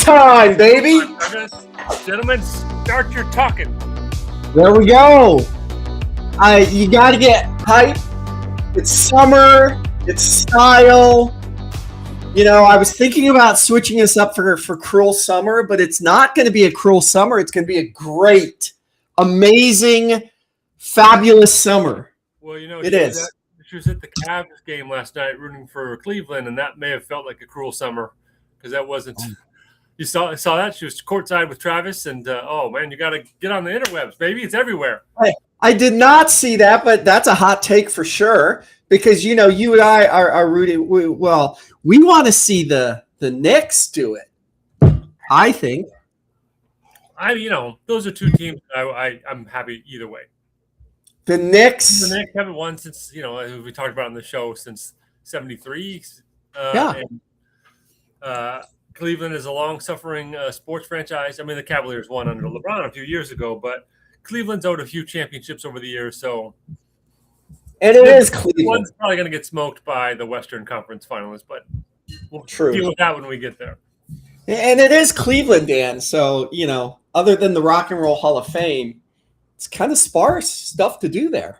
time, baby. Gentlemen, start your talking. There we go. You got to get hype. It's summer. It's style. You know, I was thinking about switching this up for Cruel Summer, but it's not going to be a Cruel Summer. It's going to be a great, amazing, fabulous summer. Well, you know, it is. She was at the Cavs game last night rooting for Cleveland, and that may have felt like a cruel summer because that wasn't. You saw that? She was courtside with Travis, and oh, man, you got to get on the interwebs, baby. It's everywhere. I did not see that, but that's a hot take for sure because, you know, you and I are rooting. We want to see the Knicks do it, I think. Those are two teams I'm happy either way. The Knicks haven't won since, as we talked about on the show, since 73. Cleveland is a long-suffering sports franchise. I mean, the Cavaliers won under LeBron a few years ago, but Cleveland's owed a few championships over the years, so. And it is Cleveland. One's probably going to get smoked by the Western Conference finalists, but we'll deal with that when we get there. And it is Cleveland, Dan. So, other than the Rock and Roll Hall of Fame, it's kind of sparse stuff to do there.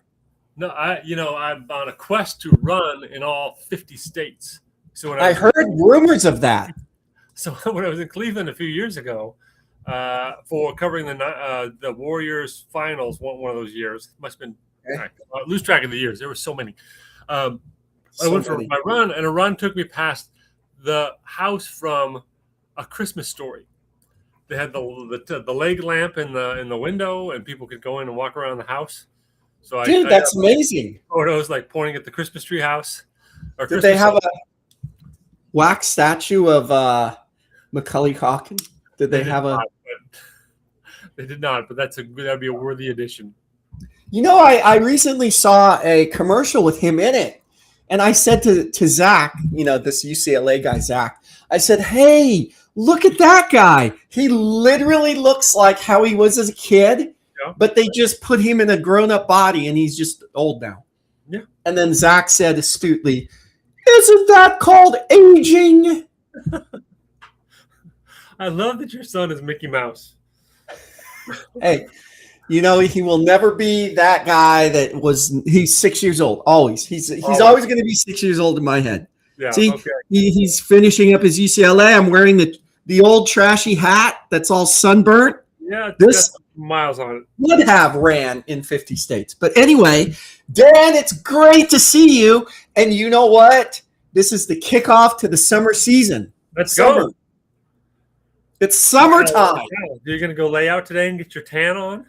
No, I'm on a quest to run in all 50 states. So when I heard rumors of that. So when I was in Cleveland a few years ago, for covering the Warriors finals, one of those years, must have been lose track of the years. There were so many. I went for my run, and a run took me past the house from A Christmas Story. They had the leg lamp in the window, and people could go in and walk around the house. So that's amazing. Photos like pointing at the Christmas tree house. Did they have a wax statue of Macaulay Culkin? Did they have a? They did not, but that'd be a worthy addition. I recently saw a commercial with him in it, and I said to Zach, this UCLA guy, Zach, I said, "Hey, look at that guy. He literally looks like how he was as a kid, but they just put him in a grown-up body, and he's just old now." Yeah. And then Zach said astutely, "Isn't that called aging?" I love that your son is Mickey Mouse. Hey, he will never be that guy that was. He's 6 years old. Always. He's always going to be 6 years old in my head. Yeah. See, okay. He's finishing up his UCLA. I'm wearing the old trashy hat that's all sunburnt. Yeah, this miles on it. Would have ran in 50 states. But anyway, Dan, it's great to see you. And you know what? This is the kickoff to the summer season. Let's go. It's summertime. You're going to go lay out today and get your tan on?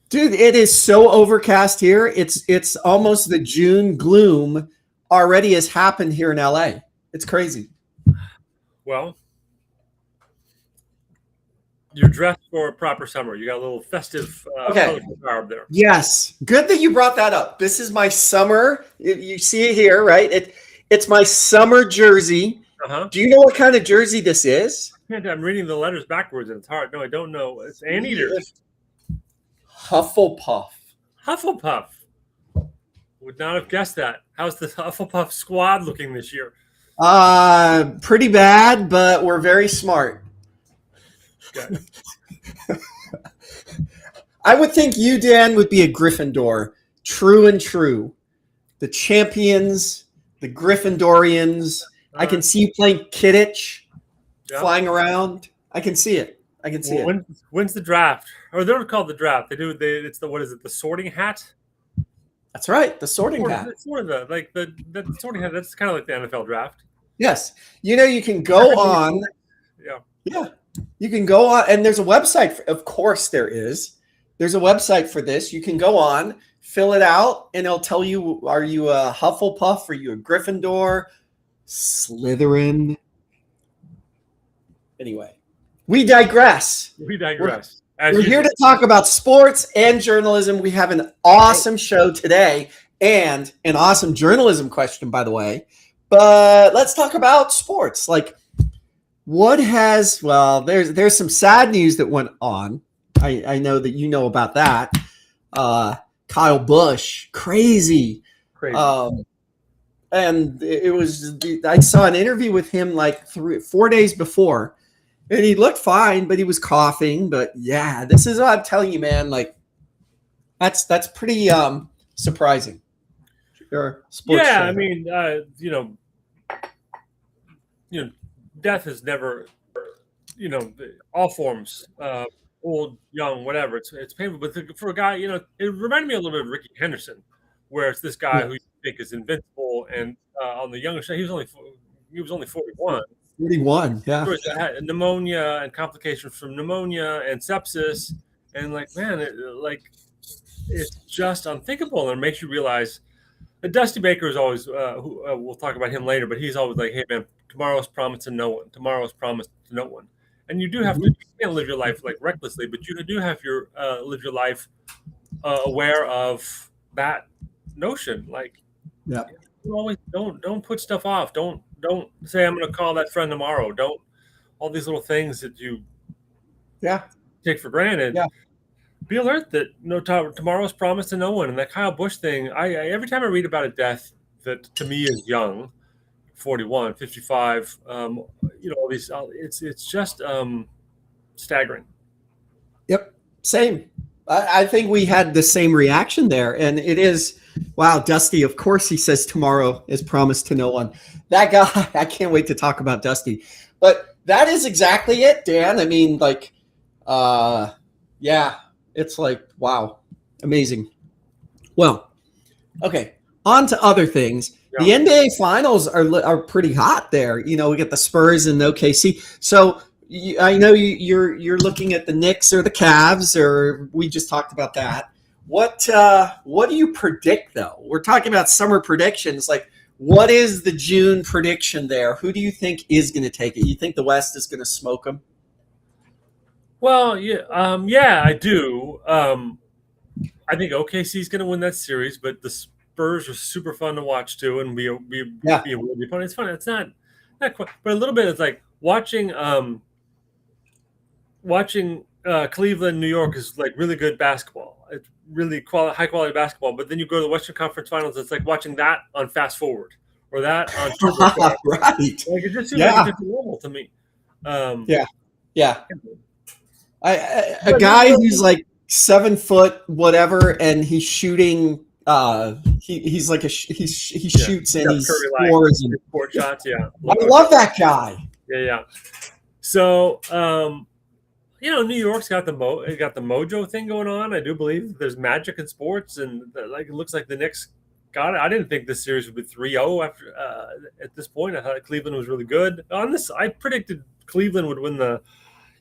Dude, it is so overcast here. It's almost the June gloom already has happened here in LA. It's crazy. Well, you're dressed for a proper summer. You got a little festive garb there. Yes. Good that you brought that up. This is my summer. You see it here, right? It's my summer jersey. Uh-huh. Do you know what kind of jersey this is? I'm reading the letters backwards and it's hard. No, I don't know. It's Anteater. Hufflepuff. Hufflepuff. Would not have guessed that. How's the Hufflepuff squad looking this year? Pretty bad, but we're very smart. Okay. I would think you, Dan, would be a Gryffindor. True and true. The champions, the Gryffindorians. I can see you playing Kidditch, flying around. I can see it. When's the draft? Or they're called the draft. It's the sorting hat? That's right, the sorting hat. It's sort of the sorting hat. That's kind of like the NFL draft. Yes. You can go on. Yeah. You can go on, and there's a website. Of course there is. There's a website for this. You can go on, fill it out, and it'll tell you, are you a Hufflepuff? Are you a Gryffindor? Slytherin? Anyway, we digress. We're here to talk about sports and journalism. We have an awesome show today and an awesome journalism question, by the way. But let's talk about sports. There's some sad news that went on. I know that you know about that. Kyle Busch, crazy. And it was, I saw an interview with him 4 days before, And he looked fine, but he was coughing. But yeah, this is what I'm telling you, man. Like that's pretty surprising. Sure. Yeah, I mean, death is never, all forms, old, young, whatever. It's painful, but for a guy, it reminded me a little bit of Ricky Henderson, where it's this guy who you think is invincible, and on the younger side, he was only 41. 41, yeah. Had pneumonia and complications from pneumonia and sepsis, and man, it's just unthinkable, and it makes you realize. Dusty Baker is always, we'll talk about him later, but he's always like, hey, man, tomorrow's promised to no one. Tomorrow's promised to no one. And you do have to, you can't live your life recklessly, but you do have to live your life aware of that notion. Always don't put stuff off. Don't say, I'm going to call that friend tomorrow. Don't, all these little things that you take for granted. Yeah. Be alert that tomorrow's promised to no one. And that Kyle Busch thing, I every time I read about a death that to me is young, 41, 55, all these, it's just staggering. Yep, same. I think we had the same reaction there, and it is, wow, Dusty. Of course, he says tomorrow is promised to no one. That guy, I can't wait to talk about Dusty. But that is exactly it, Dan. I mean, yeah. It's like, wow, amazing. Well, okay, on to other things. Yeah. The NBA Finals are pretty hot there. We get the Spurs and OKC. So I know you're looking at the Knicks or the Cavs, or we just talked about that. What do you predict, though? We're talking about summer predictions. What is the June prediction there? Who do you think is going to take it? You think the West is going to smoke them? Well, yeah, I do. I think OKC is going to win that series, but the Spurs are super fun to watch too, and be really fun. It's fun. It's not quite, but a little bit. It's like watching Cleveland, New York is really good basketball. It's really high quality basketball. But then you go to the Western Conference Finals. It's like watching that on fast forward or that on turbo. Right. It just seems like it's normal to me. Yeah. A guy who's 7 foot whatever, and he's shooting. He shoots and he scores and court shots. Yeah, I love that guy. Yeah. So, New York's got the mojo thing going on. I do believe there's magic in sports, and it looks like the Knicks got it. I didn't think this series would be 3-0 after at this point. I thought Cleveland was really good. On this, I predicted Cleveland would win the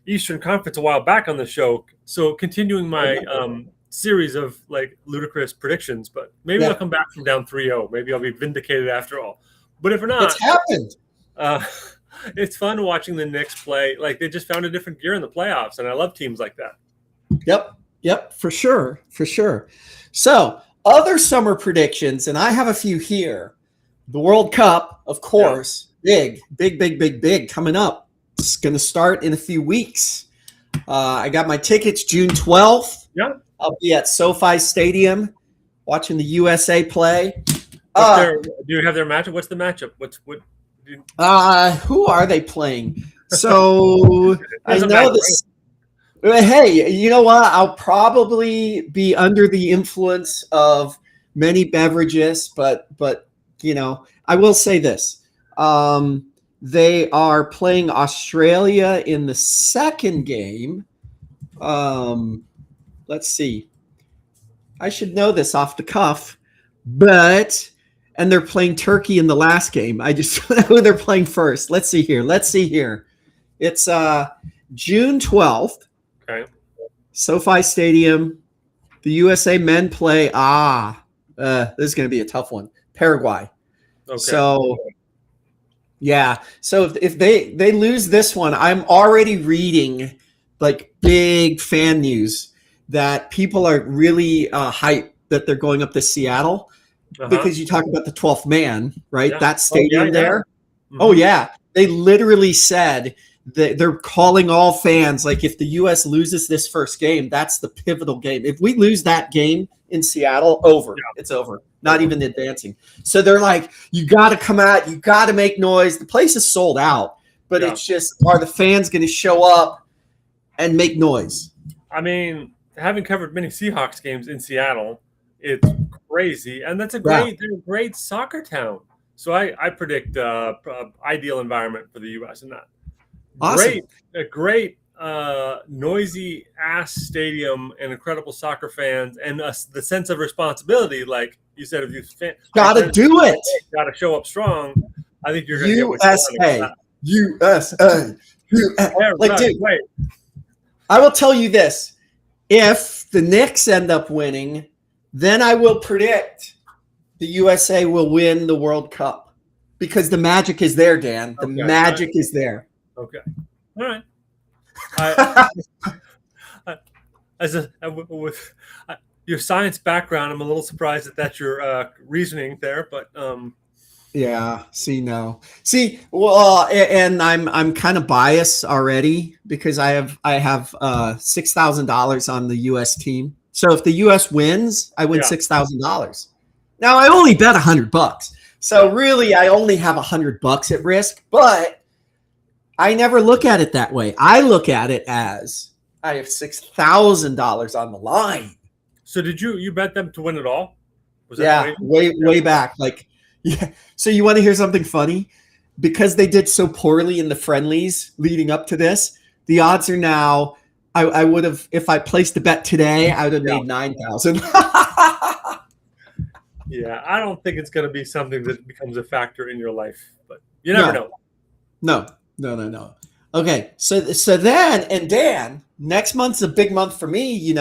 Eastern Conference a while back on the show. So continuing my series of ludicrous predictions, but maybe I'll come back from down 3-0. Maybe I'll be vindicated after all. But if not, it's happened. It's fun watching the Knicks play. They just found a different gear in the playoffs, and I love teams like that. Yep, for sure. So other summer predictions, and I have a few here. The World Cup, of course, big coming up. It's going to start in a few weeks. I got my tickets June 12th. Yeah. I'll be at SoFi Stadium watching the USA play. Do you have their matchup? What's the matchup? Who are they playing? So I know this. Hey, you know what? I'll probably be under the influence of many beverages, but I will say this. They are playing Australia in the second game. Let's see. I should know this off the cuff, and they're playing Turkey in the last game. I just don't know who they're playing first. Let's see here. It's June 12th. Okay. SoFi Stadium. The USA men play. This is going to be a tough one. Paraguay. Okay. So. Yeah. So if they lose this one, I'm already reading big fan news that people are really hyped that they're going up to Seattle because you talk about the 12th man, right? Yeah. That stadium there. Mm-hmm. Oh yeah. They literally said that they're calling all fans. If the US loses this first game, that's the pivotal game. If we lose that game in Seattle, it's over. Not even advancing. So they're you got to come out. You got to make noise. The place is sold out. but Yeah. it's just, are the fans going to show up and make noise? I mean, having covered many Seahawks games in Seattle, it's crazy, and that's they're a great soccer town. So I predict ideal environment for the U.S. in that. Awesome. A great noisy ass stadium and incredible soccer fans and the sense of responsibility, like you said, if you gotta do it, gotta show up strong. I think you're gonna USA. Like, dude, wait. I will tell you this: if the Knicks end up winning, then I will predict the USA will win the World Cup because the magic is there, Dan. The magic is there. Okay. All right. With your science background, I'm a little surprised that that's your reasoning there, but yeah. Well, and I'm kind of biased already because I have $6,000 on the U.S. team. So if the U.S. wins, I win $6,000. Now I only bet $100, so really I only have $100 at risk, but I never look at it that way. I look at it as I have $6,000 on the line. So did you bet them to win it all? Was that way back? Like, yeah. So you want to hear something funny? Because they did so poorly in the friendlies leading up to this, the odds are now. I would have, if I placed a bet today, I would have made 9,000. Yeah, I don't think it's going to be something that becomes a factor in your life, but you never know. No. Okay, so then, and Dan, next month's a big month for me,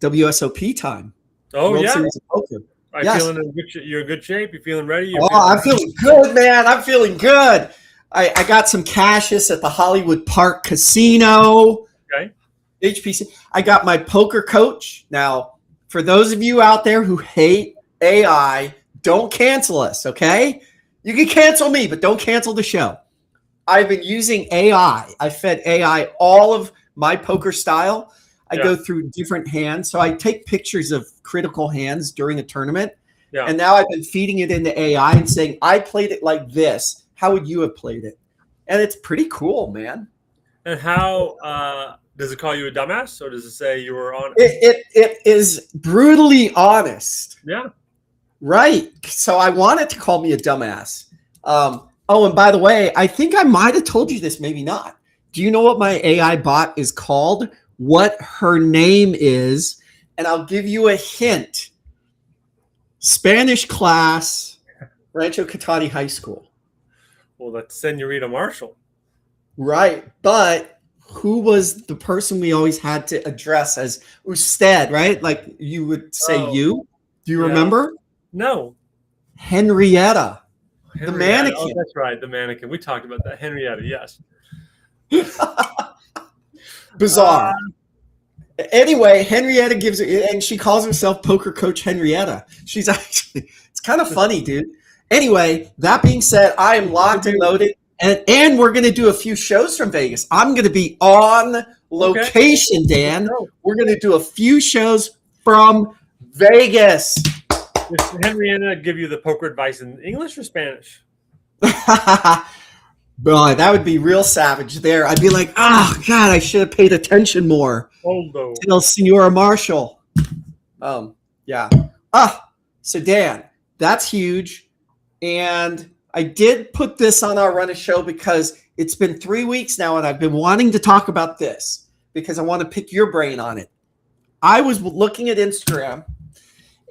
WSOP time. Oh, World yeah. Series of Poker. You're in good shape? You feeling ready? I'm feeling good, man. I'm feeling good. I got some cashes at the Hollywood Park Casino. Okay. HPC. I got my poker coach. Now, for those of you out there who hate AI, don't cancel us, okay? You can cancel me, but don't cancel the show. I've been using AI. I fed AI all of my poker style. I go through different hands. So I take pictures of critical hands during a tournament. Yeah. And now I've been feeding it into AI and saying, I played it like this. How would you have played it? And it's pretty cool, man. And how does it call you a dumbass, or does it say you were honest? It is brutally honest. Yeah. Right. So I want it to call me a dumbass. And by the way, I think I might have told you this, maybe not. Do you know what my AI bot is called? What her name is? And I'll give you a hint. Spanish class, Rancho Cotati High School. Well, that's Senorita Marshall. Right. But who was the person we always had to address as usted, right? Like you would say you. Do you remember? No. Henrietta. The mannequin. Oh, that's right. The mannequin. We talked about that. Henrietta, yes. Bizarre. Anyway, Henrietta gives it, and she calls herself Poker Coach Henrietta. She's actually, it's kind of funny, dude. Anyway, that being said, I am locked and loaded, and we're going to do a few shows from Vegas. I'm going to be on location, Dan. We're going to do a few shows from Vegas. Does Henrietta give you the poker advice in English or Spanish? Boy, that would be real savage there. I'd be like, oh, God, I should have paid attention more. Tell Senora Marshall. Yeah. So Dan, that's huge. And I did put this on our Run a Show because it's been 3 weeks now, and I've been wanting to talk about this because I want to pick your brain on it. I was looking at Instagram,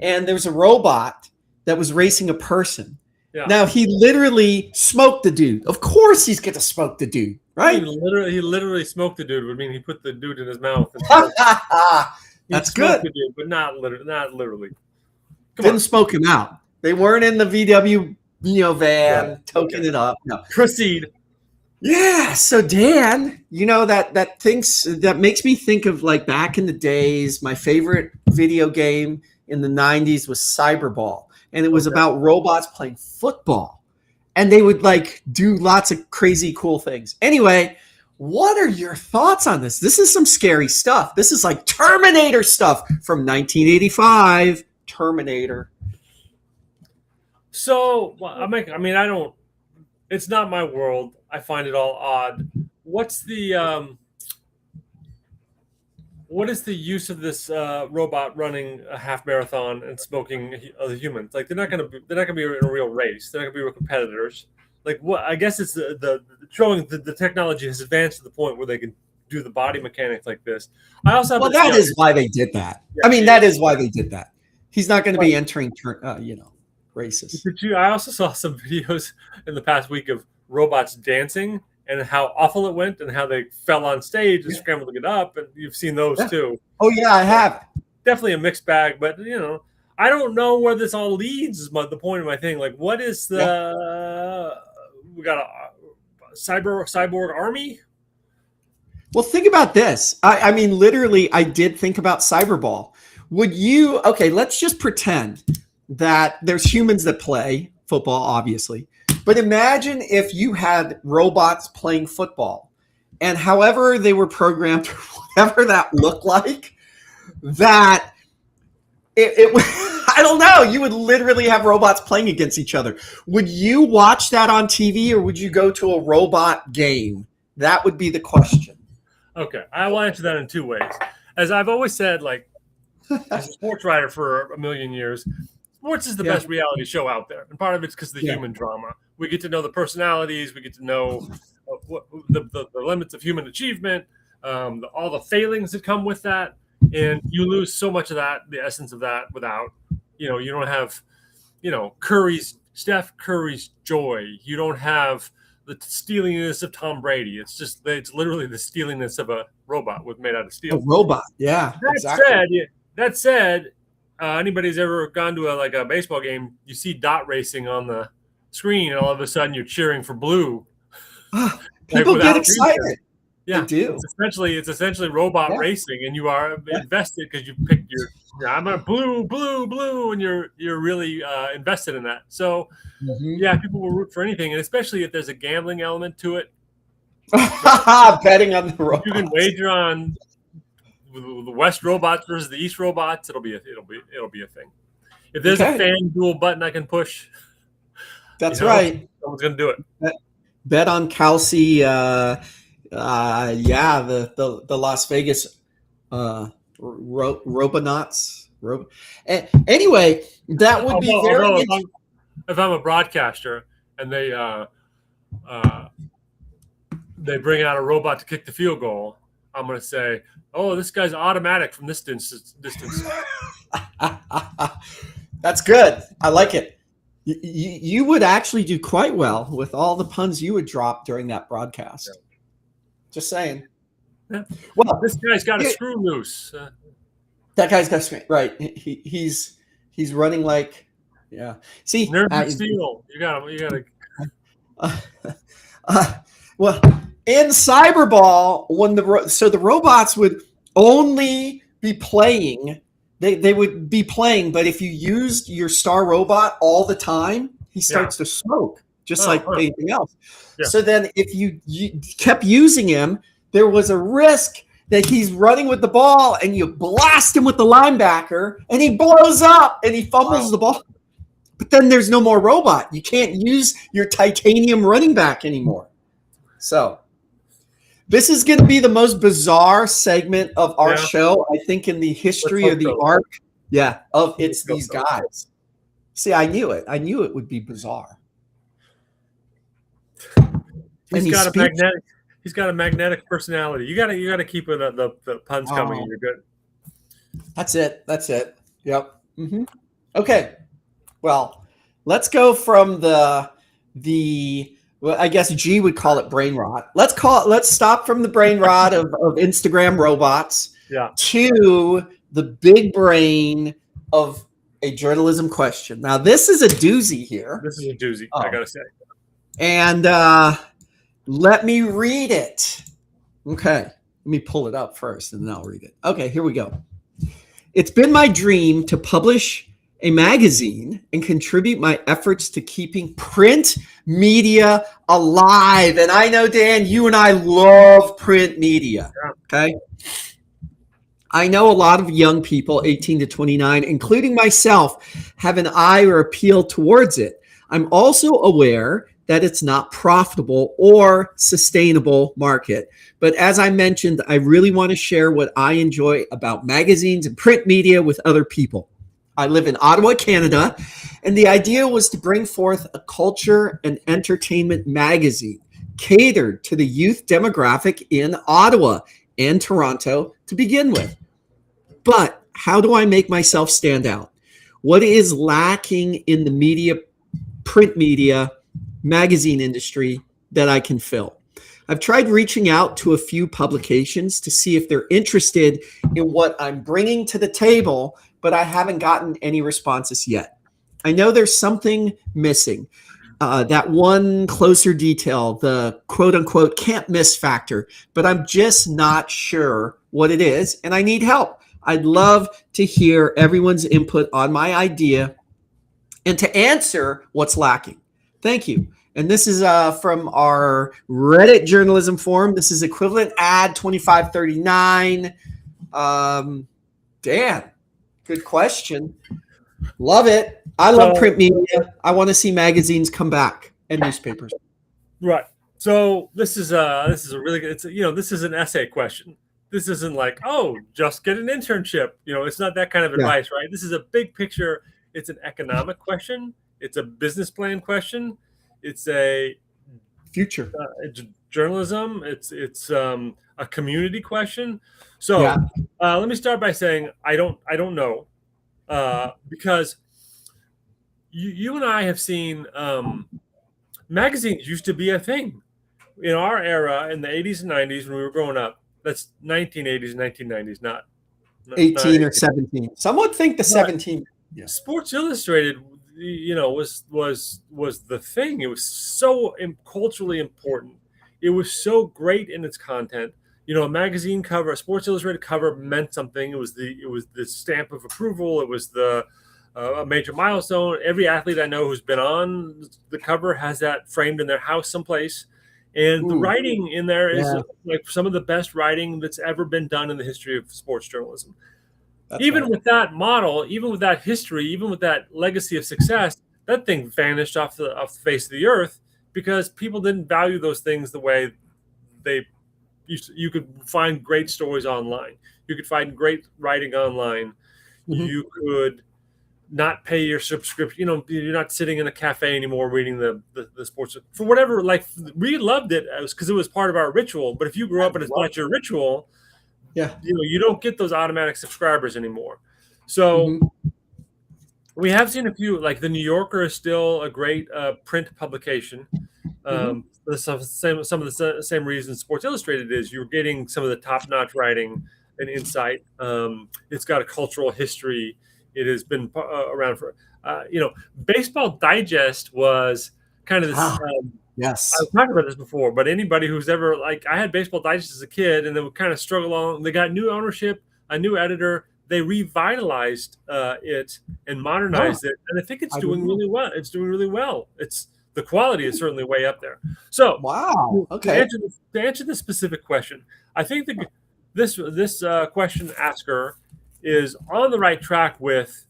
and there's a robot that was racing a person. Yeah. Now, he literally smoked the dude. Of course he's going to smoke the dude, right? He literally smoked the dude. I mean, he put the dude in his mouth. That's good. The dude, but not literally. Didn't smoke him out. They weren't in the VW van toking it up. No. Proceed. Yeah. So, Dan, that makes me think of like back in the days, my favorite video game in the 90s was Cyberball. And it was about robots playing football. And they would like do lots of crazy cool things. Anyway, what are your thoughts on this? This is some scary stuff. This is like Terminator stuff from 1985. Terminator. So, it's not my world. I find it all odd. What is the use of this robot running a half marathon and smoking other humans? Like they're not gonna be in a real race. They're not gonna be real competitors. Like what? I guess it's the showing the technology has advanced to the point where they can do the body mechanics like this. I also have that is why they did that. I mean, that is why they did that. He's not going to be entering, races. I also saw some videos in the past week of robots dancing and how awful it went and how they fell on stage and scrambled to get up. And you've seen those too. Oh yeah, I have. Definitely a mixed bag, but I don't know where this all leads is the point of my thing. Like, what is we got a cyborg army? Well, think about this. I mean, literally, I did think about Cyberball. Let's just pretend that there's humans that play football, obviously. But imagine if you had robots playing football and however they were programmed, whatever that looked like, that it I don't know, you would literally have robots playing against each other. Would you watch that on TV or would you go to a robot game? That would be the question. Okay, I will answer that in two ways. As I've always said, like, as a sports writer for a million years, sports is the best reality show out there. And part of it's because of the human drama. We get to know the personalities. We get to know the limits of human achievement, all the failings that come with that. And you lose so much of that, the essence of that, without, you don't have, Steph Curry's joy. You don't have the steeliness of Tom Brady. It's literally the steeliness of a robot made out of steel. A robot, yeah. That said, anybody's ever gone to a baseball game, you see dot racing on the screen, and all of a sudden you're cheering for blue. People get excited. Reason. Yeah, they do. It's essentially robot racing, and you are invested because you picked I'm a blue, and you're really invested in that. So, people will root for anything, and especially if there's a gambling element to it. Betting on the robots. You can wager on the West robots versus the East robots. It'll be a thing. If there's a fan duel button I can push, that's right. Someone's gonna do it. Bet on Kelsey. The Las Vegas Robonauts. Anyway, that would be very. If I'm a broadcaster and they bring out a robot to kick the field goal, I'm going to say, "Oh, this guy's automatic from this distance." That's good. I like it. You would actually do quite well with all the puns you would drop during that broadcast. Yeah. Just saying. Yeah. Well, this guy's got a screw loose. That guy's got a screw. Right. He's running like, yeah. See, steel. You got him. Well, in Cyberball, when the robots would only be playing. They would be playing, but if you used your star robot all the time, he starts to smoke, just like anything else. Yeah. So then if you kept using him, there was a risk that he's running with the ball and you blast him with the linebacker and he blows up and he fumbles the ball. But then there's no more robot. You can't use your titanium running back anymore. So this is going to be the most bizarre segment of our show, I think, in the history of the arc. Yeah, of it's these guys. See, I knew it. I knew it would be bizarre. He's got a magnetic personality. You gotta keep the puns coming. And you're good. That's it. Yep. Mm-hmm. Okay. Well, let's go from the. Well, I guess G would call it brain rot. Let's stop from the brain rot of Instagram robots to the big brain of a journalism question. Now, this is a doozy here. This is a doozy, I gotta say. And let me read it. Okay, let me pull it up first and then I'll read it. Okay, here we go. It's been my dream to publish a magazine and contribute my efforts to keeping print media alive. And I know, Dan, you and I love print media. Okay. I know a lot of young people, 18 to 29, including myself, have an eye or appeal towards it. I'm also aware that it's not profitable or sustainable market. But as I mentioned, I really want to share what I enjoy about magazines and print media with other people. I live in Ottawa, Canada, and the idea was to bring forth a culture and entertainment magazine catered to the youth demographic in Ottawa and Toronto to begin with. But how do I make myself stand out? What is lacking in the media, print media, magazine industry that I can fill? I've tried reaching out to a few publications to see if they're interested in what I'm bringing to the table, but I haven't gotten any responses yet. I know there's something missing. That one closer detail, the quote unquote can't miss factor, but I'm just not sure what it is, and I need help. I'd love to hear everyone's input on my idea and to answer what's lacking. Thank you. And this is from our Reddit journalism forum. This is equivalent ad 2539. Dan, good question. Love it. I love print media. I want to see magazines come back and newspapers. Right. So this is a really good. This is an essay question. This isn't like, oh, just get an internship. It's not that kind of advice, right? This is a big picture. It's an economic question. It's a business plan question. It's a future journalism. It's a community question. So let me start by saying I don't know because you and I have seen magazines used to be a thing in our era in the 80s and 90s when we were growing up. That's 1980s and 1990s, not 18 or 17. Some would think the 17. Yeah. Sports Illustrated, was the thing. It was so culturally important. It was so great in its content. A magazine cover, a Sports Illustrated cover meant something. It was the stamp of approval. It was a major milestone. Every athlete I know who's been on the cover has that framed in their house someplace. And the writing in there is like some of the best writing that's ever been done in the history of sports journalism. Even with that model, even with that history, even with that legacy of success, that thing vanished off the face of the earth because people didn't value those things the way you could find great stories online. You could find great writing online. Mm-hmm. You could not pay your subscription. You're not sitting in a cafe anymore reading the sports for whatever. Like we loved it because it was part of our ritual. But if you grew up and it's not your ritual, you don't get those automatic subscribers anymore. So we have seen a few. Like the New Yorker is still a great print publication. Some of the same reasons Sports Illustrated is. You're getting some of the top-notch writing and insight. It's got a cultural history. It has been around for, Baseball Digest was kind of this. Yes, I've talked about this before, but anybody who's ever I had Baseball Digest as a kid, and then we kind of struggled along. They got new ownership, a new editor. They revitalized it and modernized it, and I think it's doing really well. It's doing really well. The quality is certainly way up there. So, wow. Okay. To answer the specific question, I think this question asker is on the right track with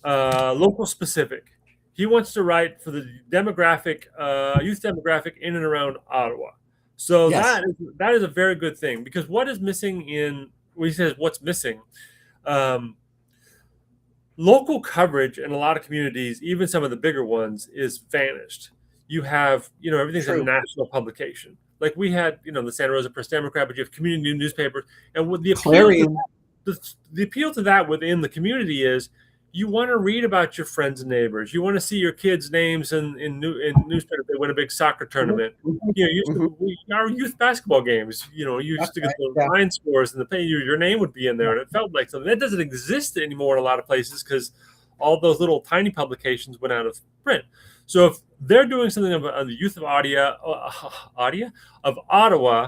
local specific. He wants to write for the youth demographic in and around Ottawa. So that is a very good thing because what is missing when he says what's missing, local coverage in a lot of communities, even some of the bigger ones, is vanished. You have, everything's a national publication. Like we had, the Santa Rosa Press Democrat, but you have community newspapers, and with the appeal to that within the community is you want to read about your friends and neighbors. You want to see your kids' names in newspapers. They win a big soccer tournament. Our youth basketball games. You used to get the line scores and your name would be in there, and it felt like something that doesn't exist anymore in a lot of places because all those little tiny publications went out of print. So if they're doing something on the youth of Ottawa,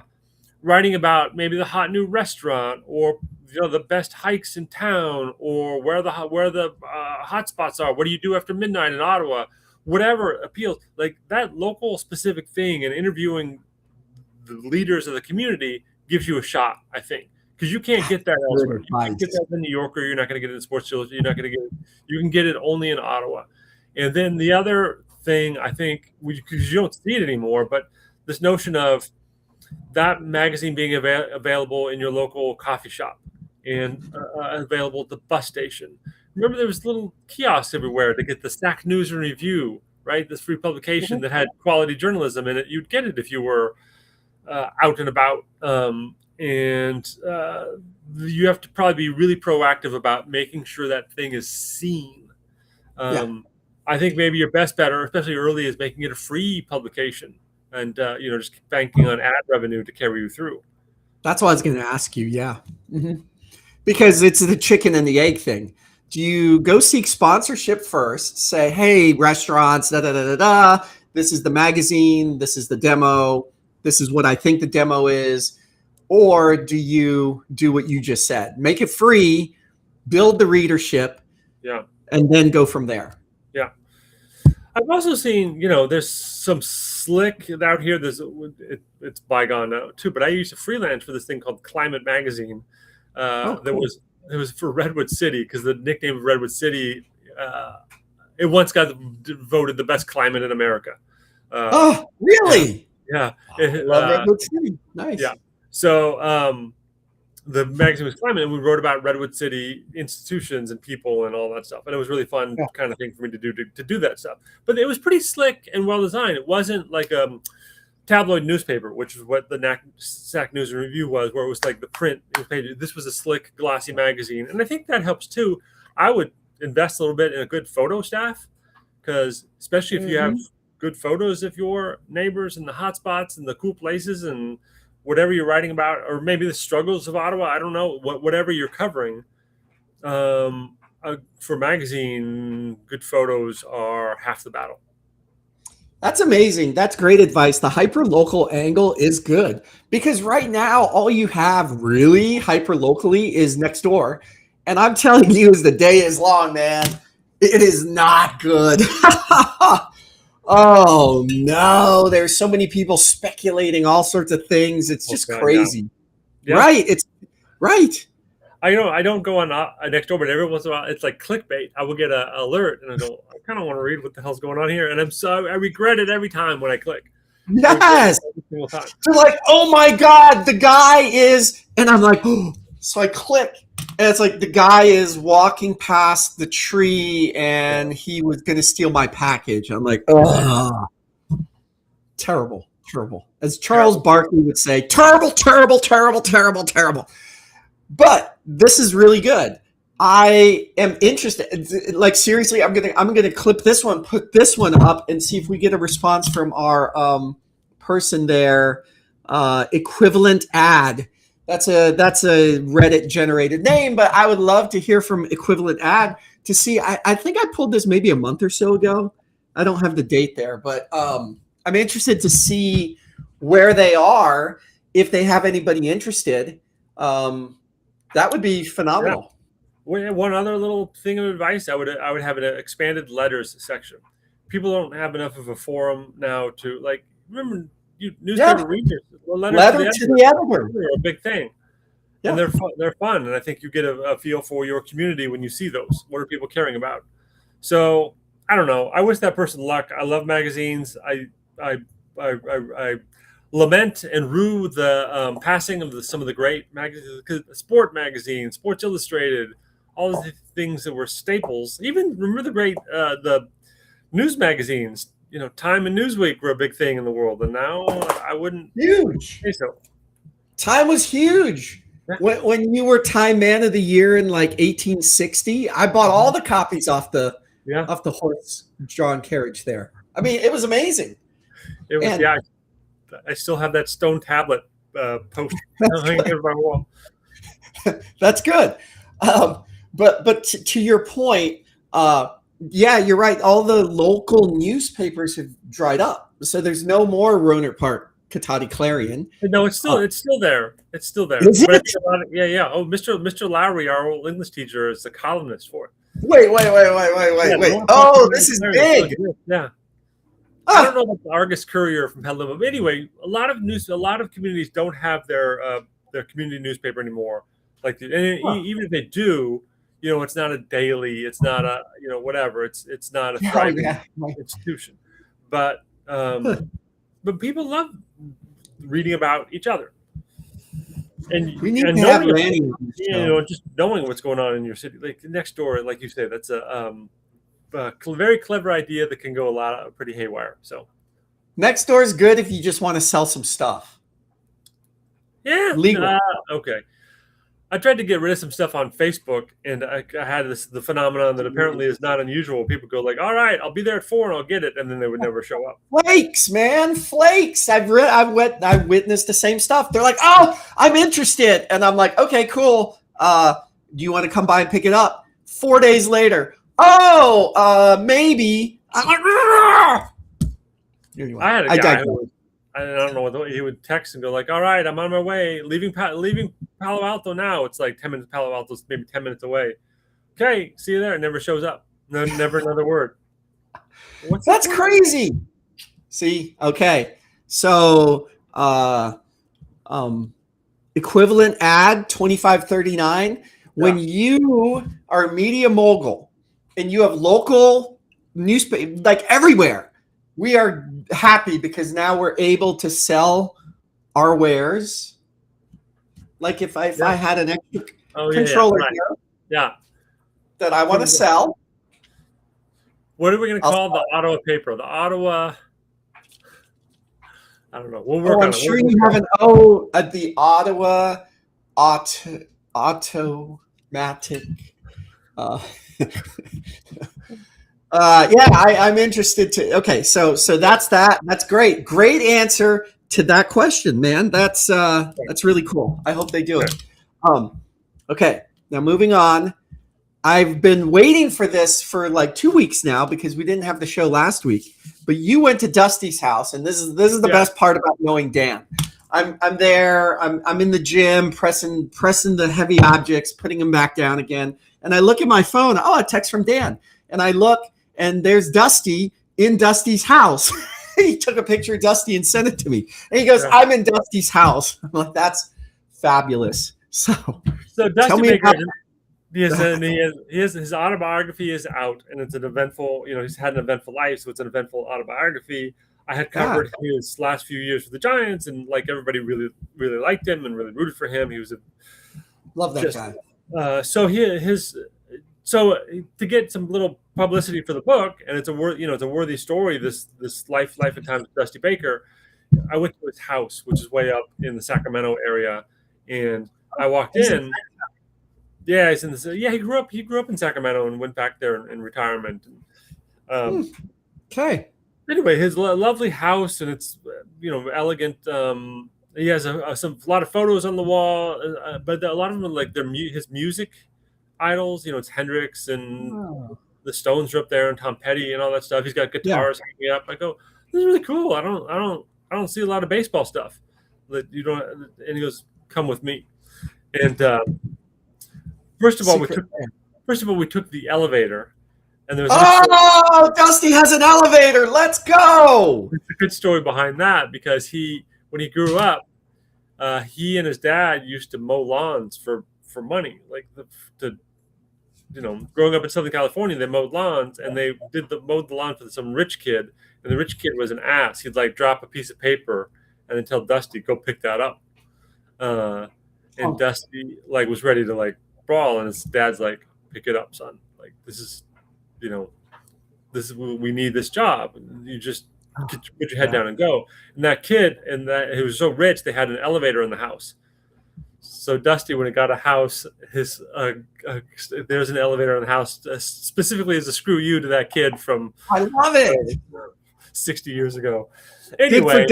writing about maybe the hot new restaurant or the best hikes in town or where the hot spots are. What do you do after midnight in Ottawa? Whatever appeals, like that local specific thing, and interviewing the leaders of the community gives you a shot, I think, because you can't get that elsewhere. You can't get that in the New Yorker. You're not going to get it in Sports Illustrated. You're not going to get it. You can get it only in Ottawa. And then the other thing. I think because you don't see it anymore, but this notion of that magazine being available in your local coffee shop and available at the bus station. Remember, there was little kiosks everywhere to get the Sac News and Review, right? This free publication that had quality journalism in it. You'd get it if you were out and about. And you have to probably be really proactive about making sure that thing is seen. I think maybe your best bet, or especially early, is making it a free publication and just banking on ad revenue to carry you through. That's what I was going to ask you. Yeah. Because it's the chicken and the egg thing. Do you go seek sponsorship first? Say, hey, restaurants, da da da da da. This is the magazine. This is the demo. This is what I think the demo is. Or do you do what you just said? Make it free, build the readership, and then go from there. Yeah. I've also seen, there's some slick out here. It's bygone now too, but I used to freelance for this thing called Climate Magazine. Cool. It was for Redwood City, because the nickname of Redwood City, it once got voted the best climate in America. Oh, really? Yeah. Love Redwood City. Nice. Yeah. So the magazine was Climate, and we wrote about Redwood City institutions and people and all that stuff. And it was really fun kind of thing for me to do that stuff. But it was pretty slick and well designed. It wasn't like a tabloid newspaper, which is what the Sac News and Review was, where it was like the print page. This was a slick, glossy magazine. And I think that helps too. I would invest a little bit in a good photo staff, because especially if you have good photos of your neighbors and the hot spots and the cool places and whatever you're writing about, or maybe the struggles of Ottawa, I don't know, whatever you're covering. For magazine, good photos are half the battle. That's amazing. That's great advice. The hyper-local angle is good, because right now, all you have really hyper-locally is Nextdoor. And I'm telling you, as the day is long, man, it is not good. Oh, no. There's so many people speculating all sorts of things. It's just crazy. Yeah. Right. It's right. I don't go on Nextdoor, but every once in a while, it's like clickbait. I will get an alert, and I go, I kind of want to read what the hell's going on here. And I regret it every time when I click. Yes. They're like, oh my God, the guy is, and I'm like, oh. So I click, and it's like the guy is walking past the tree, and he was going to steal my package. I'm like, oh, terrible. As Charles Barkley would say, terrible. But this is really good. I am interested. Like, seriously, I'm gonna clip this one, put this one up, and see if we get a response from our person there. Equivalent ad. That's a Reddit generated name, but I would love to hear from Equivalent Ad to see. I think I pulled this maybe a month or so ago. I don't have the date there, but I'm interested to see where they are, if they have anybody interested. That would be phenomenal. Yeah. One other little thing of advice, I would have an expanded letters section. People don't have enough of a forum now to, like, remember newspaper readers. Letter to the editor are a big thing. Yeah. And they're fun, and I think you get a feel for your community when you see those. What are people caring about? So I don't know. I wish that person luck. I love magazines. I lament and rue the passing of some of the great magazines, Sport Magazine, Sports Illustrated, all of the things that were staples. Even remember the great the news magazines. Time and Newsweek were a big thing in the world, and now I wouldn't say so. Time was huge. Yeah. When you were Time Man of the Year in like 1860, I bought all the copies off the horse-drawn carriage there. I mean, it was amazing. It was, I still have that stone tablet post hanging over my wall. That's good. But to your point, you're right. All the local newspapers have dried up, so there's no more Rohnert Park Cotati Clarion. No, it's still there. It's still there. Is it? Yeah. Oh, Mr. Lowry, our old English teacher, is the columnist for it. Wait. Oh, this is big. Yeah. I don't know about the Argus Courier from Petaluma, but anyway, a lot of communities don't have their community newspaper anymore. Like, even if they do, it's not a daily, it's not a whatever. It's not a thriving institution. but Huh. but people love reading about each other and We need and to have knowing Lanny on the show. just knowing what's going on in your city, like next door, like you say, that's a very clever idea that can go a lot of pretty haywire. So Next door is good if you just want to sell some stuff. yeah, Legal. okay. I tried to get rid of some stuff on Facebook, and I had the phenomenon that apparently is not unusual. People go like, "All right, I'll be there at 4 and I'll get it," and then they would never show up. Flakes, man, flakes. I witnessed the same stuff. They're like, "Oh, I'm interested," and I'm like, "Okay, cool. Do you want to come by and pick it up?" 4 days later, oh, maybe. I'm like, "Argh!" Anyway, I had a I guy digress. who I don't know what he would text and go like, "All right, I'm on my way, leaving Palo Alto now." It's like 10 minutes. Palo Alto's maybe 10 minutes away. Okay, see you there. It never shows up. No, never another word. What's the That's point? crazy. See, okay, so equivalent ad 2539. When you are a media mogul and you have local newspaper like everywhere, we are happy because now we're able to sell our wares. Like if I had an extra controller right. here Yeah. that I want to sell, What are we going to I'll call the sell Ottawa paper? The Ottawa. I don't know. We'll it. work Oh, on I'm it. sure you have an O at the Ottawa automatic. Uh, yeah, I'm interested to. Okay, so that's that. That's great. Great answer to that question, man. That's really cool. I hope they do it. Okay, now moving on. I've been waiting for this for like 2 weeks now because we didn't have the show last week. But you went to Dusty's house, and this is the best part about knowing Dan. I'm there. I'm in the gym pressing the heavy objects, putting them back down again. And I look at my phone. Oh, a text from Dan. And I look, and there's Dusty in Dusty's house. He took a picture of Dusty and sent it to me. And he goes, "I'm in Dusty's house." I'm like, "That's fabulous." So Dusty Baker, about- he has his autobiography is out, and it's an eventful. He's had an eventful life, so it's an eventful autobiography. I had covered his last few years for the Giants, and like everybody really, really liked him and really rooted for him. He was love that guy. So to get some little publicity for the book, and it's a worthy story. This life and times of Dusty Baker. I went to his house, which is way up in the Sacramento area, and I walked in. Yeah, he's in this. Yeah, he grew up in Sacramento and went back there in retirement. Okay. Anyway, his lovely house, and it's elegant. He has a lot of photos on the wall, but a lot of them are like his music idols. It's Hendrix and the Stones are up there, and Tom Petty and all that stuff. He's got guitars hanging up. I go, "This is really cool. I don't see a lot of baseball stuff that you don't." And he goes, "Come with me." And first of all, we took the elevator, and there's Dusty has an elevator. Let's go. There's a good story behind that because when he grew up, he and his dad used to mow lawns for money, like growing up in Southern California, they mowed lawns, and they mowed the lawn for some rich kid, and the rich kid was an ass. He'd like drop a piece of paper and then tell Dusty, "Go pick that up," and Dusty like was ready to like brawl, and his dad's like, "Pick it up, son. Like this is we need this job. You just put your head down and go." And that kid, he was so rich, they had an elevator in the house. So Dusty, when he got a house, there's an elevator in the house specifically as a screw you to that kid from. I love it. 60 years ago. Anyway,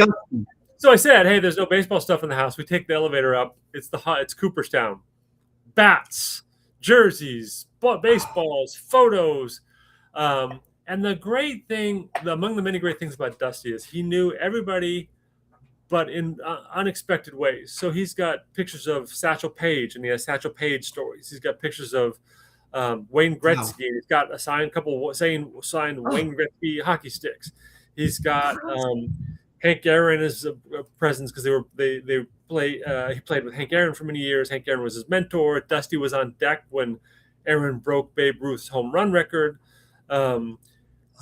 so I said, "Hey, there's no baseball stuff in the house." We take the elevator up. It's Cooperstown. Bats, jerseys, baseballs, photos. And the great thing, among the many great things about Dusty, is he knew everybody, but in unexpected ways. So he's got pictures of Satchel Paige, and he has Satchel Paige stories. He's got pictures of Wayne Gretzky. Wow. He's got a signed Wayne Gretzky hockey sticks. He's got Hank Aaron as a presence because he played with Hank Aaron for many years. Hank Aaron was his mentor. Dusty was on deck when Aaron broke Babe Ruth's home run record.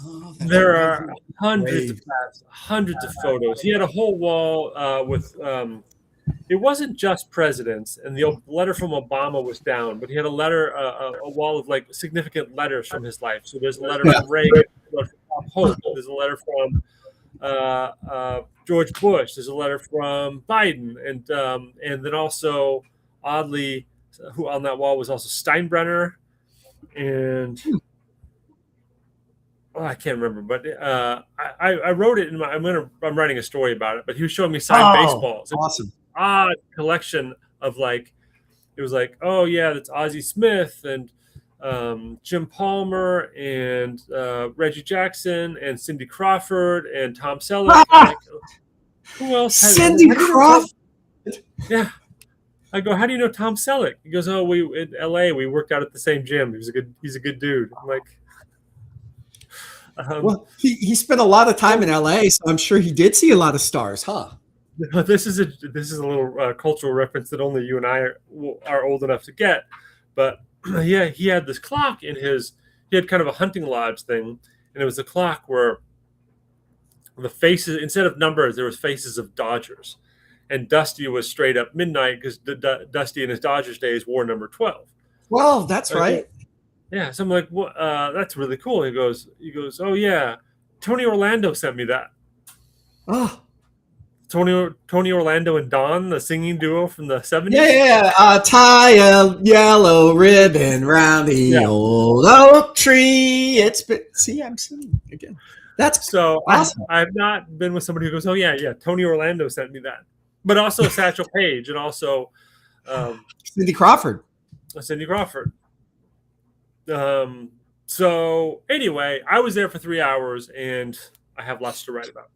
Oh, that's There right. are hundreds of photos, hundreds of photos. He had a whole wall with. It wasn't just presidents, and the letter from Obama was down, but he had a letter, a wall of like significant letters from his life. So there's a letter Yeah. from Reagan, there's a letter from Hope, there's a letter from George Bush, there's a letter from Biden, and then also oddly, who on that wall was also Steinbrenner, and I can't remember, but I wrote it in my. I'm writing a story about it, but he was showing me signed baseballs. Awesome. Odd collection of like, it was like, oh yeah, that's Ozzie Smith and Jim Palmer and Reggie Jackson and Cindy Crawford and Tom Selleck. Like, who else? Cindy Crawford. Yeah. I go, how do you know Tom Selleck? He goes, oh, we in L.A. we worked out at the same gym. He's a good dude. I'm like, well, he spent a lot of time in L.A., so I'm sure he did see a lot of stars, huh? This is a little cultural reference that only you and I are old enough to get. But yeah, he had this clock in his. He had kind of a hunting lodge thing, and it was a clock where the faces, instead of numbers, there was faces of Dodgers, and Dusty was straight up midnight because Dusty in his Dodgers days wore number 12. Well, that's right. Yeah, so I'm like, well, that's really cool. He goes, oh yeah, Tony Orlando sent me that. Oh. Tony Orlando and Don, the singing duo from the 70s. Yeah, tie a yellow ribbon round the old oak tree. I'm singing again. That's so awesome. I've not been with somebody who goes, oh yeah, Tony Orlando sent me that, but also Satchel Paige and also Cindy Crawford. So anyway, I was there for 3 hours and I have lots to write about.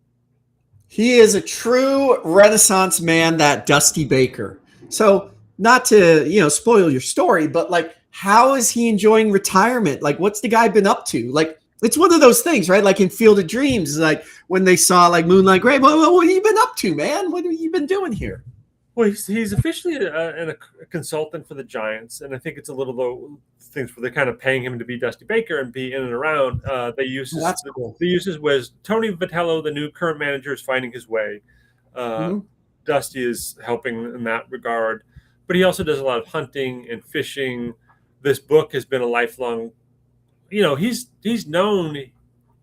He is a true Renaissance man, that Dusty Baker. So not to, spoil your story, but like, how is he enjoying retirement? Like, what's the guy been up to? Like, it's one of those things, right? Like in Field of Dreams, like when they saw like Moonlight Grave, what have you been up to, man? What have you been doing here? Well, he's officially a consultant for the Giants, and I think it's a little things where they're kind of paying him to be Dusty Baker and be in and around. They use was Tony Vitello, the new current manager, is finding his way. Dusty is helping in that regard, but he also does a lot of hunting and fishing. This book has been a lifelong. He's known.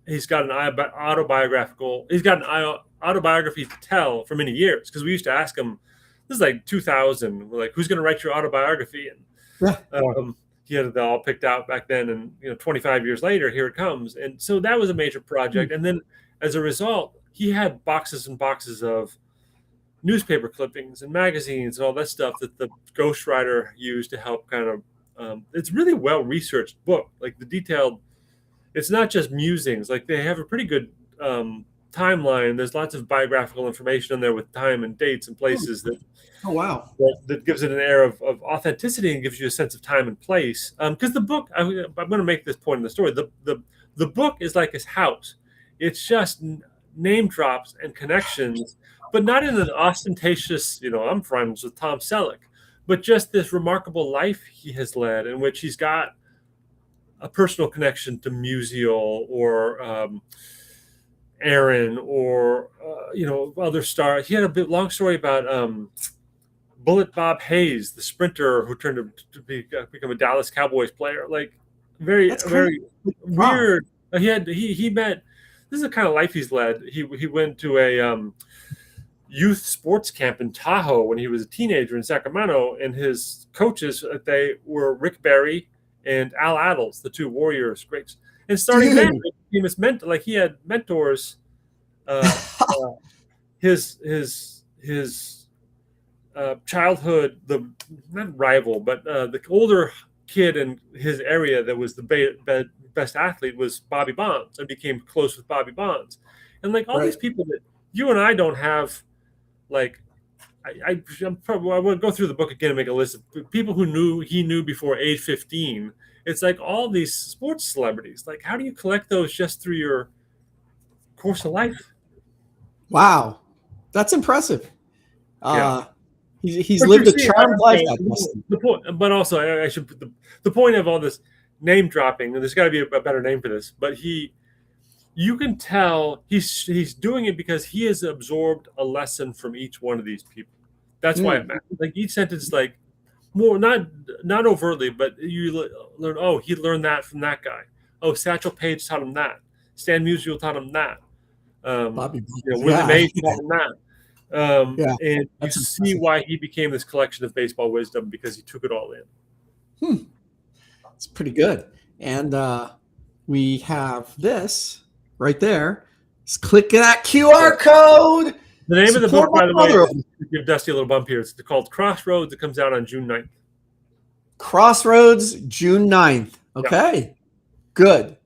He's got an autobiographical. He's got an autobiography to tell for many years because we used to ask him. This is like 2000. We're like, who's going to write your autobiography? And he had it all picked out back then. And 25 years later, here it comes. And so that was a major project. And then, as a result, he had boxes and boxes of newspaper clippings and magazines and all that stuff that the ghostwriter used to help kind of. It's really well researched book. Like the detailed. It's not just musings. Like they have a pretty good. Timeline. There's lots of biographical information in there with time and dates and places that. Oh wow! That gives it an air of authenticity and gives you a sense of time and place. Because the book, I'm going to make this point in the story. The book is like his house. It's just name drops and connections, but not in an ostentatious. I'm friends with Tom Selleck, but just this remarkable life he has led, in which he's got a personal connection to Musial or. Aaron or other stars. He had a bit long story about Bullet Bob Hayes, the sprinter who turned to become a Dallas Cowboys player. Like very weird. He met. This is the kind of life he's led. He went to a youth sports camp in Tahoe when he was a teenager in Sacramento, and his coaches they were Rick Barry and Al Adels, the two Warriors greats. And starting then, he was like he had mentors. His childhood, not rival, but the older kid in his area that was the best athlete was Bobby Bonds, and became close with Bobby Bonds. And like all these people that you and I don't have, like I would go through the book again and make a list of people who he knew before age 15. It's like all these sports celebrities. Like, how do you collect those just through your course of life? Wow, that's impressive. He's lived a charmed life. The point, but also I should put the point of all this name dropping. And there's got to be a better name for this. But he you can tell he's doing it because he has absorbed a lesson from each one of these people. That's why it matters. Like each sentence, like more not overtly, but you learn. Oh, he learned that from that guy. Oh, Satchel Paige taught him that. Stan Musial taught him that. Bobby, Willie Mays taught him that. And you That's see impressive. why he became this collection of baseball wisdom because he took it all in. It's pretty good. And we have this right there. Just click that QR code. The name of the Support book, by the way, brother. to give Dusty a little bump here, it's called Crossroads. It comes out on June 9th. Crossroads, June 9th. Okay. Good.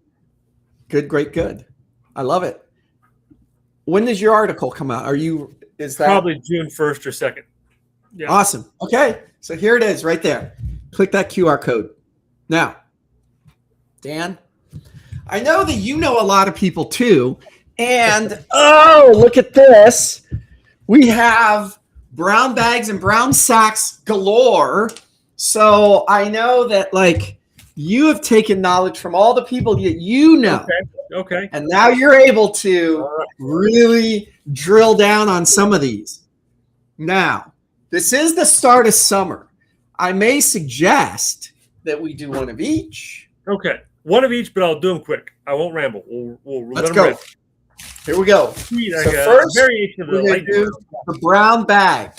Good, great, good. I love it. When does your article come out? Is that Probably June 1st or 2nd. Yeah. awesome? Okay. So here it is right there. Click that QR code. Now, Dan, I know that you know a lot of people too. And oh, look at this. We have brown bags and brown sacks galore. So I know that like you have taken knowledge from all the people that you know. Okay. And now you're able to really drill down on some of these. Now, this is the start of summer. I may suggest that we do one of each. Okay. One of each, but I'll do them quick. I won't ramble. We'll Let's let go. them rip. Here we go. Sweet, So like first, variation of the we're going light to do the brown bag.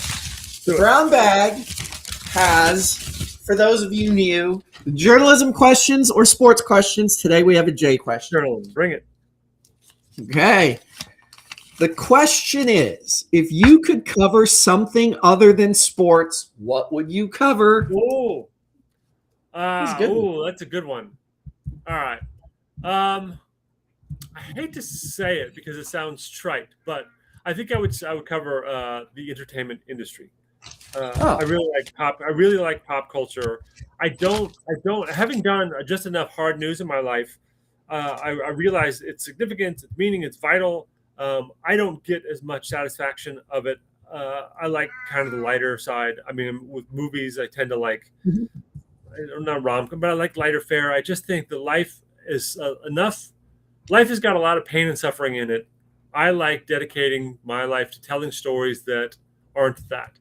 The brown bag has, for those of you new, journalism questions or sports questions. Today we have a J question. journalism. Bring it. Okay. The question is, if you could cover something other than sports, what would you cover? Oh, That's a good one. that's a good one. All right. I hate to say it because it sounds trite, but I think I would cover the entertainment industry. I really like pop culture. I don't. Having done just enough hard news in my life, I realize it's significant, meaning it's vital. I don't get as much satisfaction of it. I like kind of the lighter side. I mean, with movies, I tend to like not rom-com, but I like lighter fare. I just think that life is enough. Life has got a lot of pain and suffering in it. I like dedicating my life to telling stories that aren't that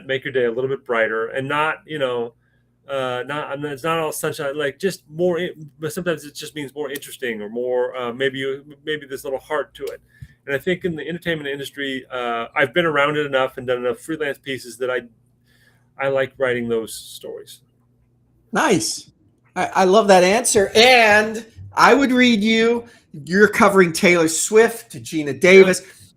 make your day a little bit brighter and not, it's not all sunshine, like just more, but sometimes it just means more interesting or more, maybe there's a little heart to it. And I think in the entertainment industry, I've been around it enough and done enough freelance pieces that I like writing those stories. Nice. I love that answer. And I would read you're covering Taylor Swift to Gina Davis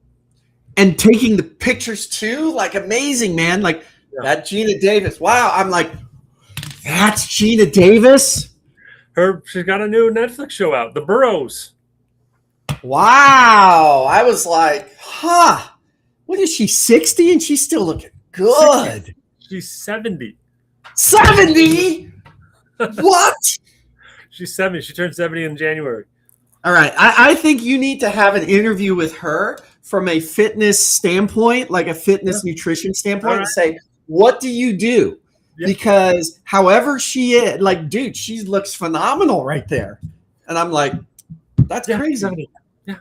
and taking the pictures too. Like amazing, man. Like that Gina Davis. Wow. I'm like, that's Gina Davis. She's got a new Netflix show out, The Burrows. Wow. I was like, what is she, 60 and she's still looking good? 60. She's 70. 70? What? She's 70. She turned 70 in January. All right. I think you need to have an interview with her from a fitness standpoint, like a fitness nutrition standpoint, and say, what do you do? Yeah. Because however she is, like, dude, she looks phenomenal right there. And I'm like, that's crazy. Yeah.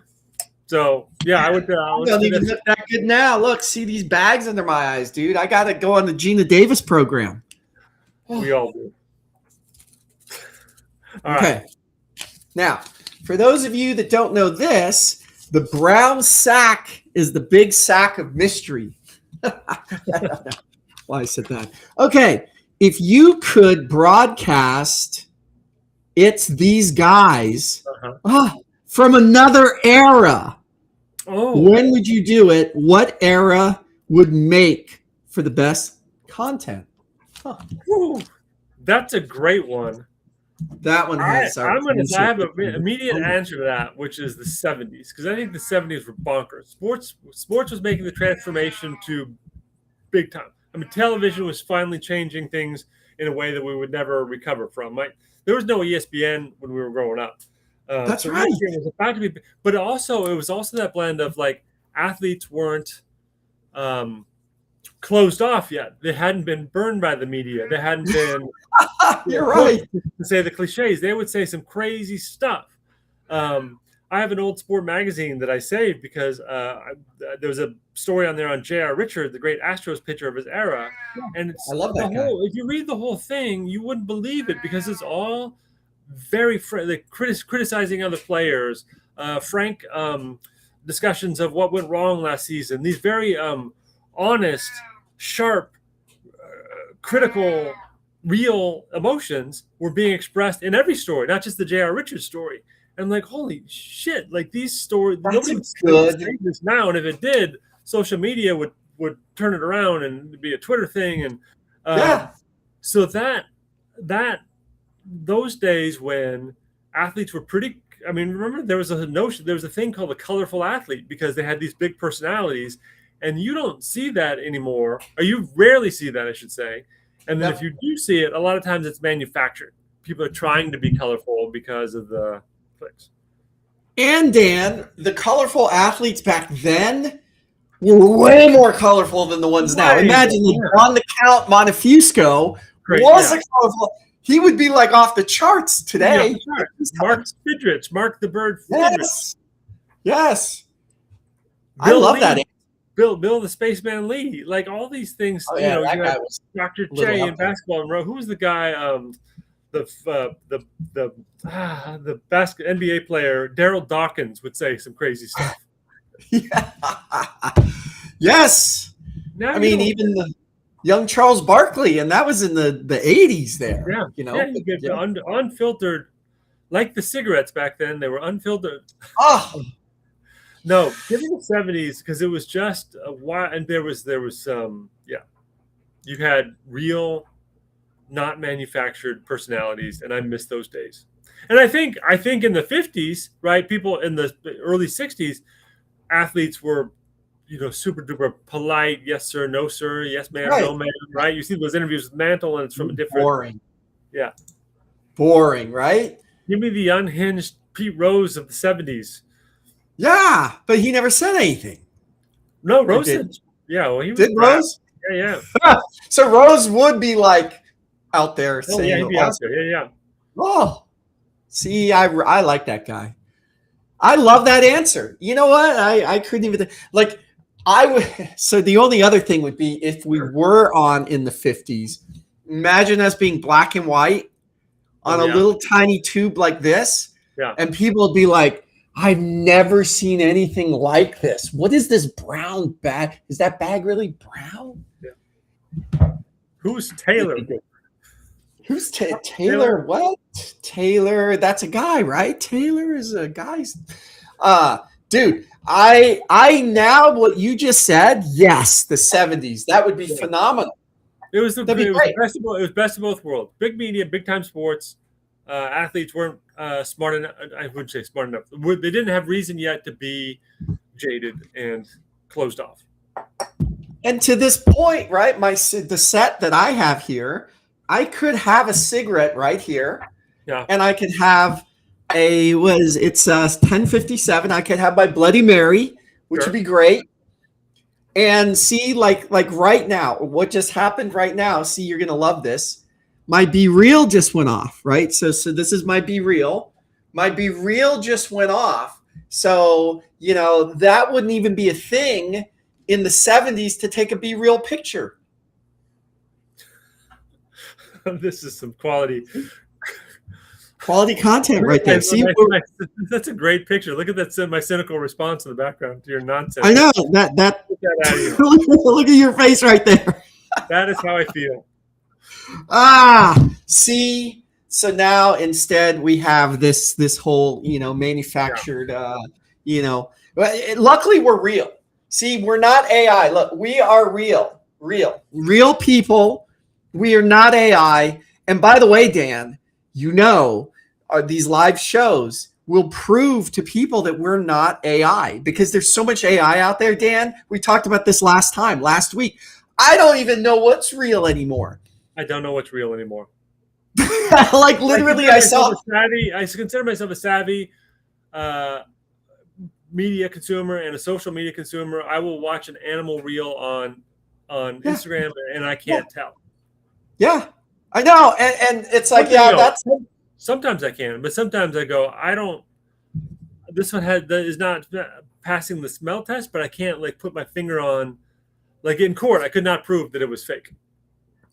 So, I would. I don't even look that good now. Look, see these bags under my eyes, dude. I got to go on the Gina Davis program. We all do. All right. Now, for those of you that don't know this, the brown sack is the big sack of mystery. Why I said that. Okay. If you could broadcast It's These Guys from another era, when would you do it? What era would make for the best content? That's a great one. That one has. I have an immediate answer to that, which is the 70s, because I think the 70s were bonkers. Sports was making the transformation to big time. I mean, television was finally changing things in a way that we would never recover from. There was no ESPN when we were growing up. That's right. It was about to be, but it was also that blend of like athletes weren't closed off yet. They hadn't been burned by the media. They hadn't been. You're right. To say the cliches, they would say some crazy stuff. I have an old sport magazine that I saved because there was a story on there on J.R. Richard, the great Astros pitcher of his era, and it's I love the that guy. whole. If you read the whole thing, you wouldn't believe it because it's all very criticizing other players, frank discussions of what went wrong last season. These very honest, sharp, critical, real emotions were being expressed in every story, not just the J.R. Richards story. And like, holy shit! Like these stories, nobody would say this now, and if it did, social media would turn it around and it'd be a Twitter thing. And so that those days when athletes were pretty. I mean, remember there was a thing called a colorful athlete because they had these big personalities, and you don't see that anymore, or you rarely see that, I should say. And then if you do see it, a lot of times it's manufactured. People are trying to be colorful because of the clicks. And Dan, the colorful athletes back then were way more colorful than the ones now. Imagine on the count Montefusco was a colorful. He would be like off the charts today. Yeah, Mark Spidrich, Mark the Bird. Yes. I love that. Bill the Spaceman Lee, like all these things. Oh, yeah, that guy was Dr. J in basketball. Who was the guy? The NBA player Daryl Dawkins would say some crazy stuff. Yeah. Yes. Now, I mean, even the young Charles Barkley, and that was in the 80s there. Yeah. You know, you get unfiltered, like the cigarettes back then. They were unfiltered. Oh. No, give me the 70s because it was just a while, and there was you had real, not manufactured personalities, and I miss those days. And I think in the 50s, right, people in the early 60s, athletes were, super duper polite, yes sir, no sir, yes ma'am, no ma'am, right? You see those interviews with Mantle, and it's from a different boring, right? Give me the unhinged Pete Rose of the 70s. Yeah, but he never said anything. No, Rose did. Yeah, well, he was did Rose? Yeah. So Rose would be like out there saying, yeah, he'd be out there. Yeah. Oh, see, I like that guy. I love that answer. You know what? I couldn't even like. I would. So the only other thing would be if we were on in the 50s. Imagine us being black and white on a little tiny tube like this, and people would be like, I've never seen anything like this. What is this brown bag? Is that bag really brown? Yeah. Who's Taylor? Who's Taylor? What? Taylor, that's a guy, right? Taylor is a guy. Dude, I now what you just said, yes, the 70s. That would be phenomenal. It was the best of both worlds. Big media, big time sports. Athletes weren't smart enough. I wouldn't say smart enough. They didn't have reason yet to be jaded and closed off. And to this point, right, the set that I have here, I could have a cigarette right here, and I could have it's 10:57. I could have my Bloody Mary, which would be great. And see, like right now, what just happened right now. See, you're gonna love this. My Be Real just went off, right? So this is my Be Real. My Be Real just went off. So, that wouldn't even be a thing in the 70s to take a Be Real picture. This is some quality content right there. See, that's a great picture. Look at that. My cynical response in the background to your nonsense. I know that look at your face right there. That is how I feel. See, so now instead we have this whole manufactured luckily we're real. See, we're not AI. Look, we are real people. We are not AI. And by the way, Dan, these live shows will prove to people that we're not AI because there's so much AI out there. Dan, we talked about this last week. I don't even know what's real anymore. I don't know what's real anymore. Like literally, I consider myself a savvy media consumer and a social media consumer. I will watch an animal reel on Instagram, and I can't tell. Yeah, I know, and it's like, that's. Sometimes I can, but sometimes I go, I don't. this one is not passing the smell test, but I can't like put my finger on. Like in court, I could not prove that it was fake.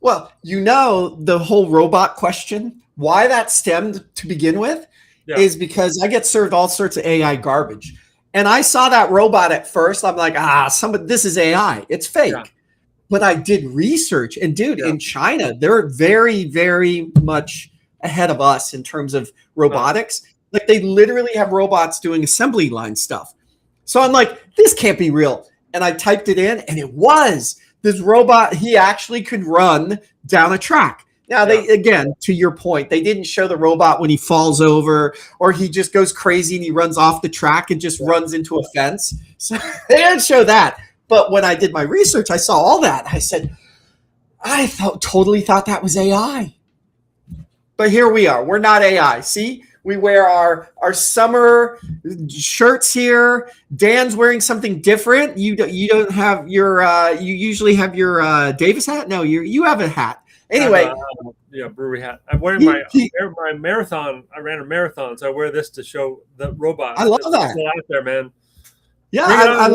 Well, the whole robot question, why that stemmed to begin with is because I get served all sorts of AI garbage. And I saw that robot at first. I'm like, this is AI. It's fake. Yeah. But I did research. And dude, in China, they're very, very much ahead of us in terms of robotics. Like they literally have robots doing assembly line stuff. So I'm like, this can't be real. And I typed it in and it was. This robot, he actually could run down a track. Now, again, to your point, they didn't show the robot when he falls over or he just goes crazy and he runs off the track and just runs into a fence. So they didn't show that. But when I did my research, I saw all that. I said, totally thought that was AI. But here we are. We're not AI. See? We wear our summer shirts here. Dan's wearing something different. You don't have your you usually have your Davis hat? No, you have a hat. Anyway, brewery hat. I'm wearing my marathon. I ran a marathon, so I wear this to show the robot. I love that. Still out there, man. Yeah, I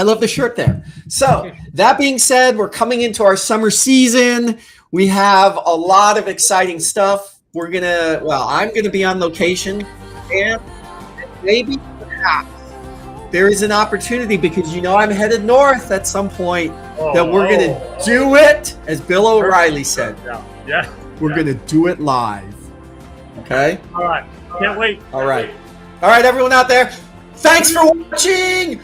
love the shirt there. So that being said, we're coming into our summer season. We have a lot of exciting stuff. I'm gonna be on location, and maybe perhaps there is an opportunity because I'm headed north at some point that we're gonna do it, as Bill O'Reilly said. We're gonna do it live. Okay. All right. Can't wait. All right, everyone out there. Thanks for watching.